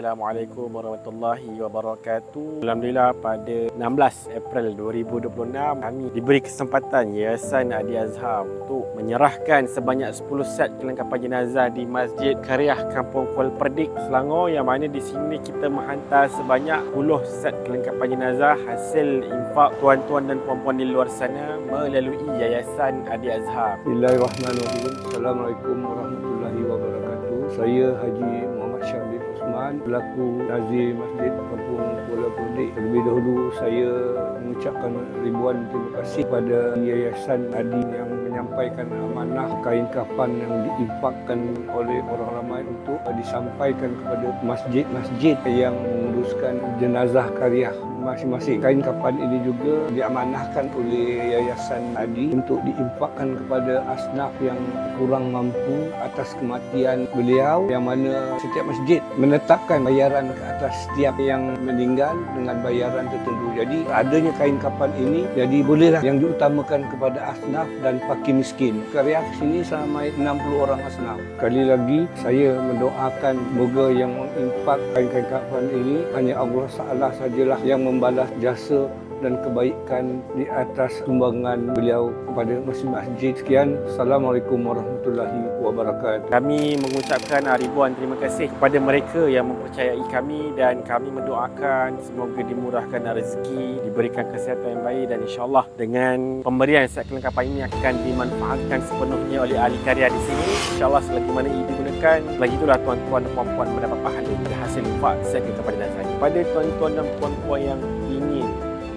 Assalamualaikum warahmatullahi wabarakatuh. Alhamdulillah pada 16 April 2026 kami diberi kesempatan Yayasan Adi Azhar untuk menyerahkan sebanyak 10 set kelengkapan jenazah di Masjid Kariah Kampung Kuala Perdik, Selangor, yang mana di sini kita menghantar sebanyak 10 set kelengkapan jenazah hasil infak tuan-tuan dan puan-puan di luar sana melalui Yayasan Adi Azhar. Bismillahirrahmanirrahim. Assalamualaikum warahmatullahi wabarakatuh. Saya Haji Muhammad Syamil Osman, pelaku Nazir Masjid Kampung Kuala Perdik. Terlebih dahulu saya mengucapkan ribuan terima kasih kepada Yayasan Adi yang menyampaikan amanah kain kafan yang diinfakkan oleh orang ramai untuk disampaikan kepada masjid-masjid yang menguruskan jenazah kariah masing-masing. Kain kafan ini juga diamanahkan oleh Yayasan Adi untuk diinfakkan kepada asnaf yang kurang mampu atas kematian beliau, yang mana setiap masjid menetapkan bayaran ke atas setiap yang meninggal dengan bayaran tertentu. Jadi adanya kain kafan ini, jadi bolehlah yang diutamakan kepada asnaf dan fakir miskin. Kariah sini sampai 60 orang asnaf. Sekali lagi saya mendoakan semoga yang menginfak kain kafan ini hanya Allah Taala sajalah yang membalas jasa dan kebaikan di atas sumbangan beliau kepada masjid-masjid. Sekian, Assalamualaikum warahmatullahi wabarakatuh. Kami mengucapkan ribuan terima kasih kepada mereka yang mempercayai kami, dan kami mendoakan semoga dimurahkan rezeki, diberikan kesihatan yang baik, dan insyaAllah dengan pemberian set kelengkapan ini akan dimanfaatkan sepenuhnya oleh ahli karya di sini. InsyaAllah selagi mana ia digunakan, lagi itulah tuan-tuan dan puan-puan mendapat pahala dari hasil infak set kelengkapan jenazah. Kepada tuan-tuan dan puan-puan yang ingin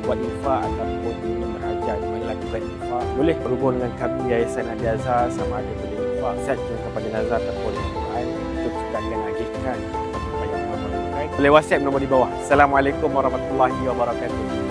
buat infak ataupun ingin berhajat melakukan infak, boleh berhubung dengan kami Yayasan Adi Azhar, sama ada boleh infak set kelengkapan jenazah ataupun Al-Quran. Itu kita akan agihkan kepada yang memerlukan. Boleh WhatsApp nombor di bawah. Assalamualaikum warahmatullahi wabarakatuh.